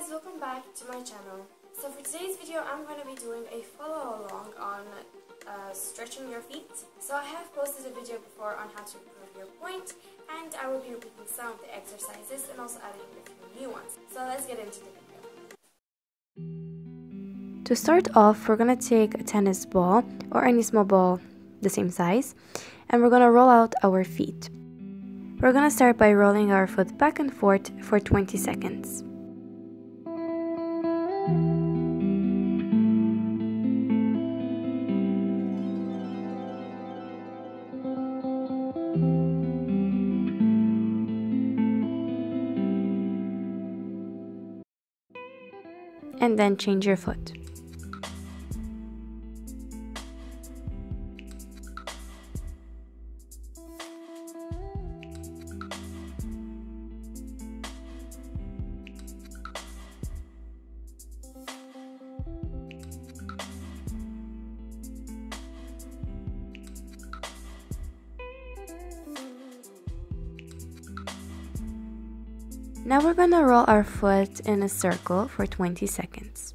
guys, welcome back to my channel. So for today's video I'm going to be doing a follow along on stretching your feet. So I have posted a video before on how to improve your point, and I will be repeating some of the exercises and also adding a few new ones. So let's get into the video. To start off, we're going to take a tennis ball or any small ball the same size, and we're going to roll out our feet. We're going to start by rolling our foot back and forth for 20 seconds. And then change your foot. Now we're going to roll our foot in a circle for 20 seconds.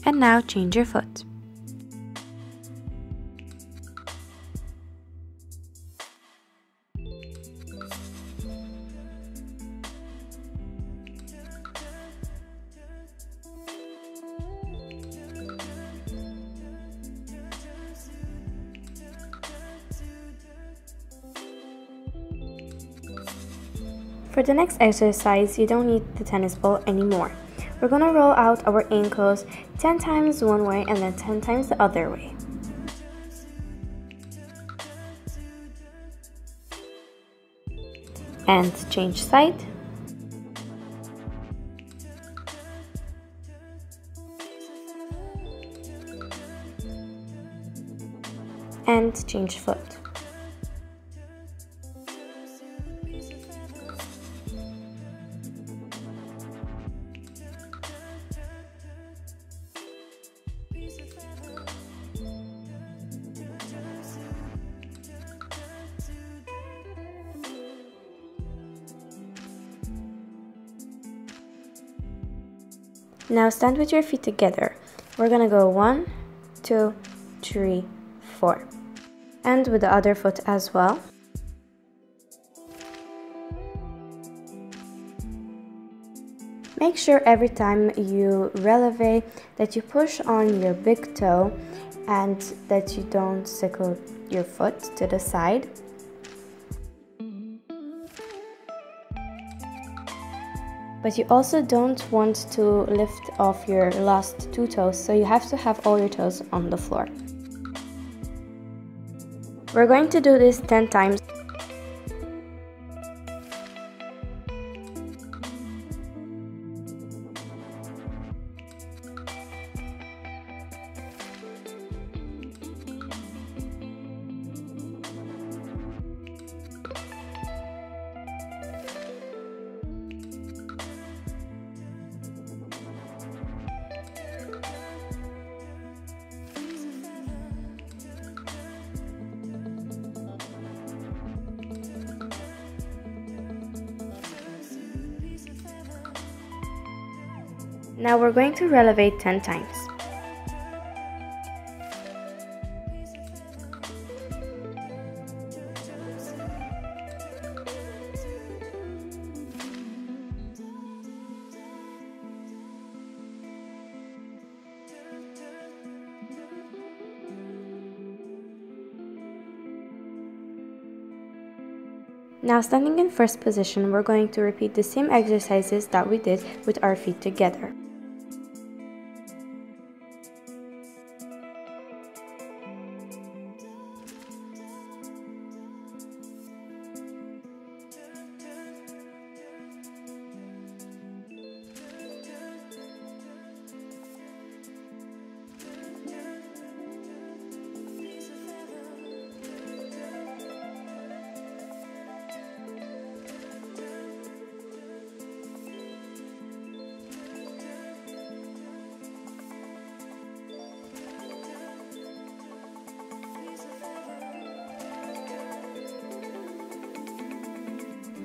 And now change your foot. For the next exercise, you don't need the tennis ball anymore. We're going to roll out our ankles 10 times one way and then 10 times the other way. And change side. And change foot. Now stand with your feet together. We're gonna go 1, 2, 3, 4. And with the other foot as well. Make sure every time you releve that you push on your big toe and that you don't sickle your foot to the side. But you also don't want to lift off your last 2 toes, so you have to have all your toes on the floor. We're going to do this 10 times. Now we're going to releve 10 times. Now standing in first position, we're going to repeat the same exercises that we did with our feet together.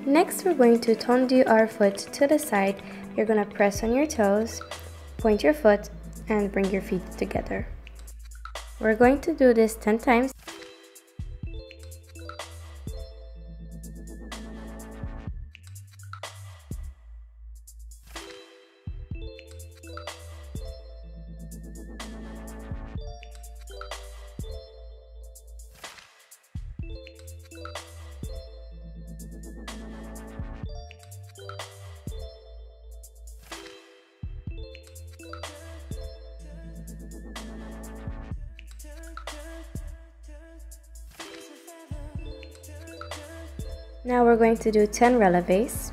Next, we're going to tendu our foot to the side. You're going to press on your toes, point your foot, and bring your feet together. We're going to do this 10 times. Now we're going to do 10 releves.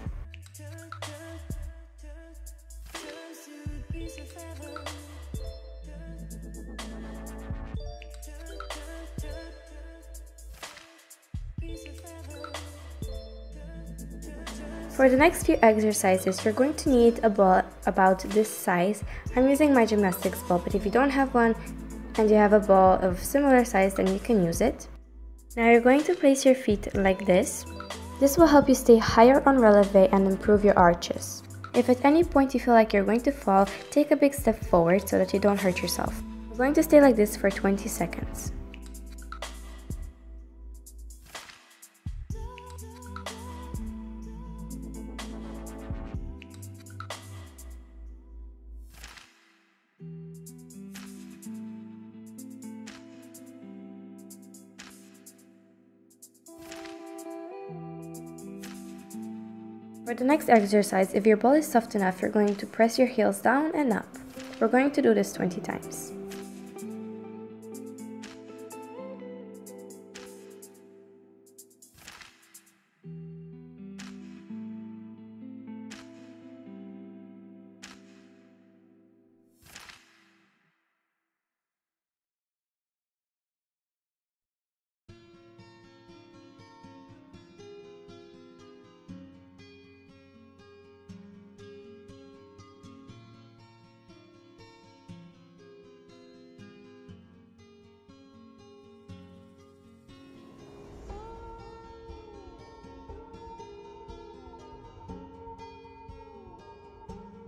For the next few exercises, you're going to need a ball about this size. I'm using my gymnastics ball, but if you don't have one and you have a ball of similar size, then you can use it. Now you're going to place your feet like this. This will help you stay higher on releve and improve your arches. If at any point you feel like you're going to fall, take a big step forward so that you don't hurt yourself. We're going to stay like this for 20 seconds. For the next exercise, if your ball is soft enough, you're going to press your heels down and up. We're going to do this 20 times.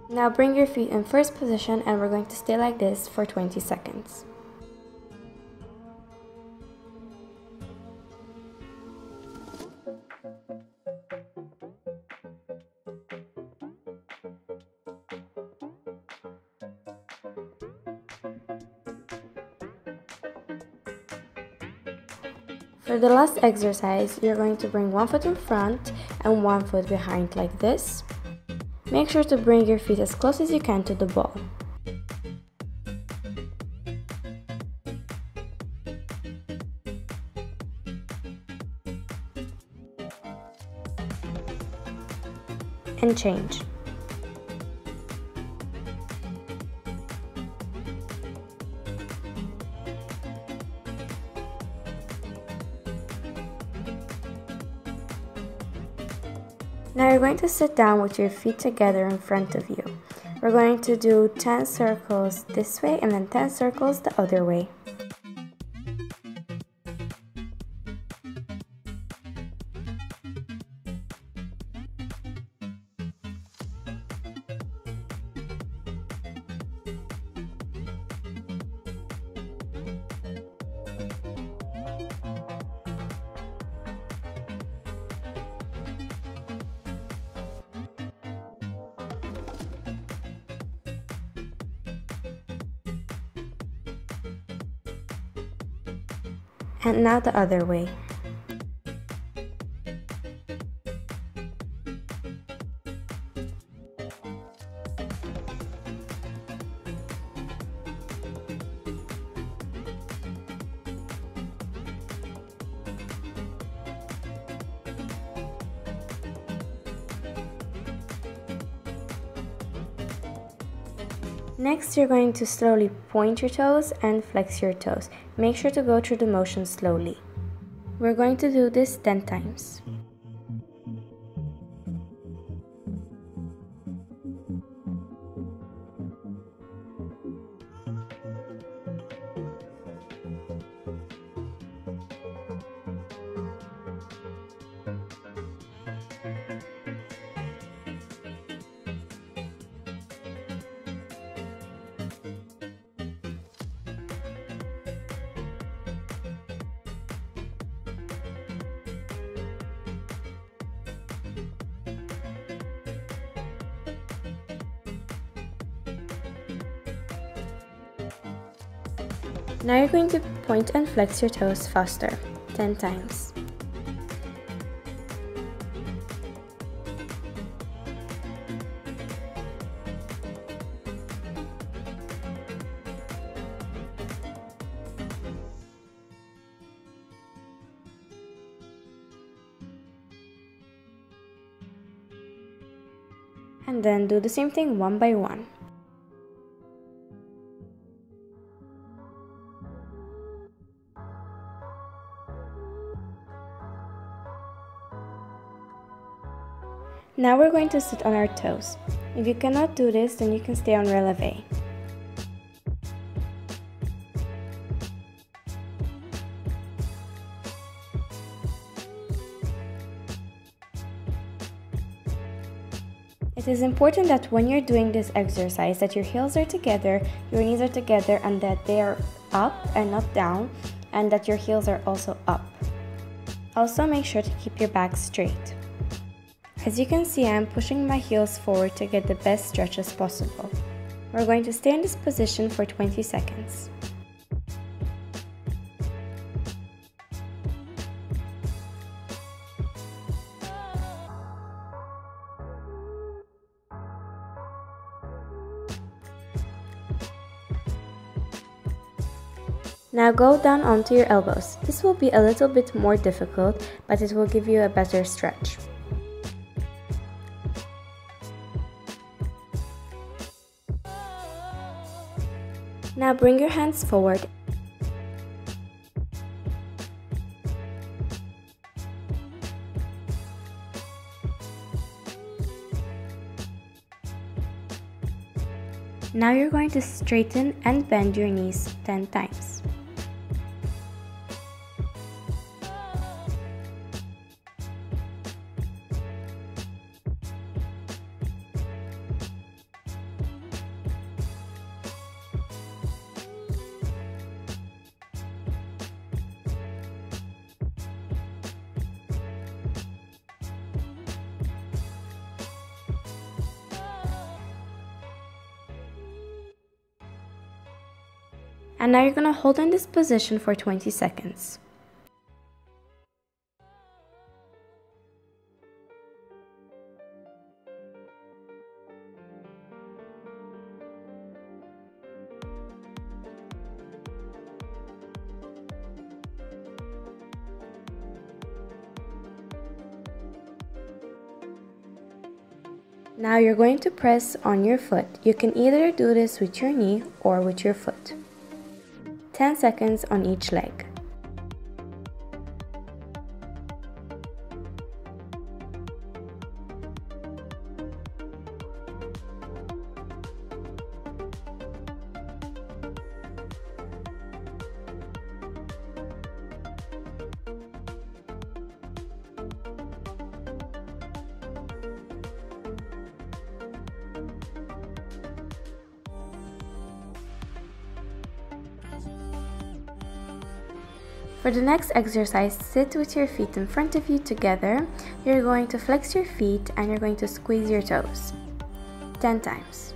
Now bring your feet in first position and we're going to stay like this for 20 seconds. For the last exercise, you're going to bring one foot in front and one foot behind like this. Make sure to bring your feet as close as you can to the ball. And change. Now you're going to sit down with your feet together in front of you. We're going to do 10 circles this way and then 10 circles the other way. And now the other way. Next, you're going to slowly point your toes and flex your toes. Make sure to go through the motion slowly. We're going to do this 10 times. Now you're going to point and flex your toes faster, 10 times. And then do the same thing one by one. Now we're going to sit on our toes. If you cannot do this, then you can stay on releve. It is important that when you're doing this exercise that your heels are together, your knees are together, and that they are up and not down, and that your heels are also up. Also make sure to keep your back straight. As you can see, I am pushing my heels forward to get the best stretch as possible. We're going to stay in this position for 20 seconds. Now go down onto your elbows. This will be a little bit more difficult, but it will give you a better stretch. Now bring your hands forward. Now you're going to straighten and bend your knees 10 times. And now you're going to hold in this position for 20 seconds. Now you're going to press on your foot. You can either do this with your knee or with your foot. 10 seconds on each leg. For the next exercise, sit with your feet in front of you together. You're going to flex your feet and you're going to squeeze your toes 10 times.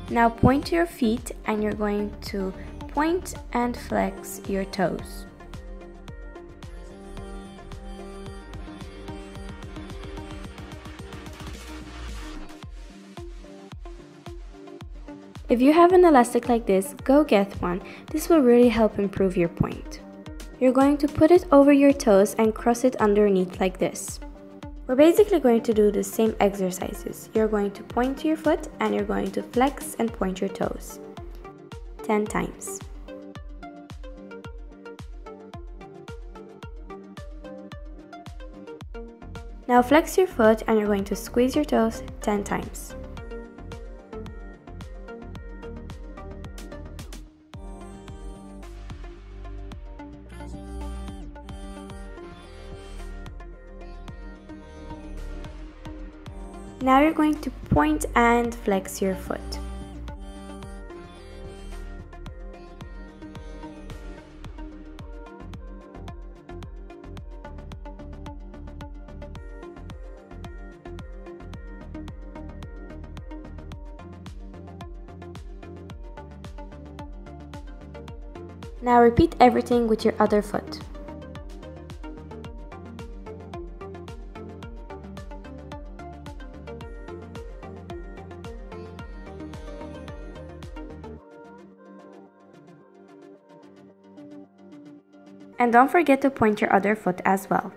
Now point your feet and you're going to point and flex your toes. If you have an elastic like this, go get one. This will really help improve your point. You're going to put it over your toes and cross it underneath like this. We're basically going to do the same exercises. You're going to point your foot and you're going to flex and point your toes 10 times. Now flex your foot and you're going to squeeze your toes 10 times. Now you're going to point and flex your foot. Now repeat everything with your other foot. And don't forget to point your other foot as well.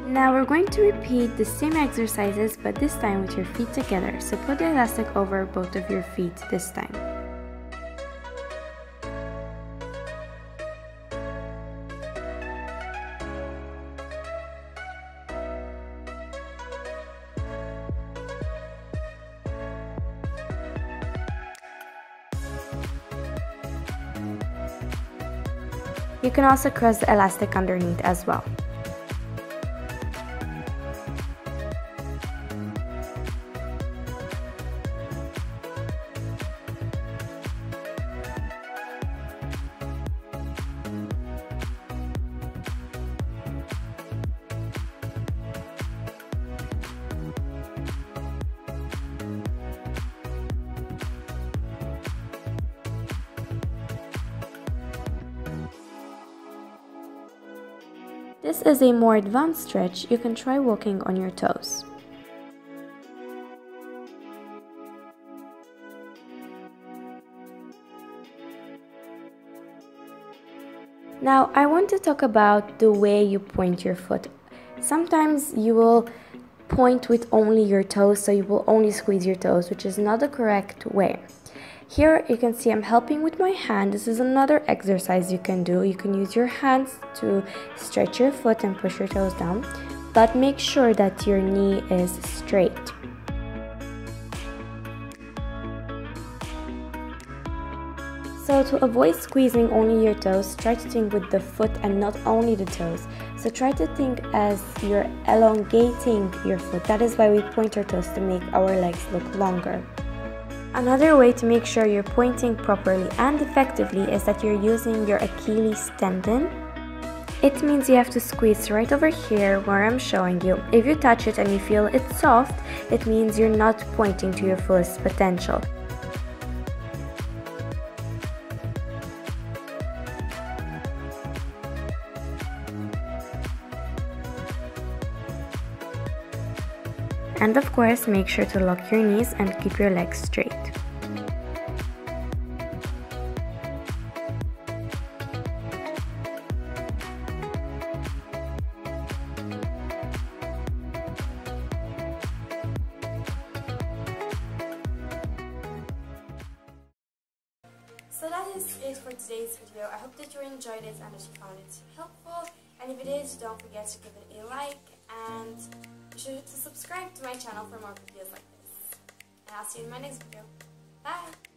Now we're going to repeat the same exercises, but this time with your feet together. So put the elastic over both of your feet this time. You can also cross the elastic underneath as well. This is a more advanced stretch. You can try walking on your toes. Now I want to talk about the way you point your foot. Sometimes you will point with only your toes, so you will only squeeze your toes, which is not the correct way. Here you can see I'm helping with my hand. This is another exercise you can do. You can use your hands to stretch your foot and push your toes down, but make sure that your knee is straight. So to avoid squeezing only your toes, try to think with the foot and not only the toes. So try to think as you're elongating your foot. That is why we point our toes, to make our legs look longer. Another way to make sure you're pointing properly and effectively is that you're using your Achilles tendon. It means you have to squeeze right over here where I'm showing you. If you touch it and you feel it's soft, it means you're not pointing to your fullest potential. And of course, make sure to lock your knees and keep your legs straight. So that is it for today's video. I hope that you enjoyed it and that you found it helpful. And if it is, don't forget to give it a like and be sure to subscribe to my channel for more videos like this. And I'll see you in my next video. Bye!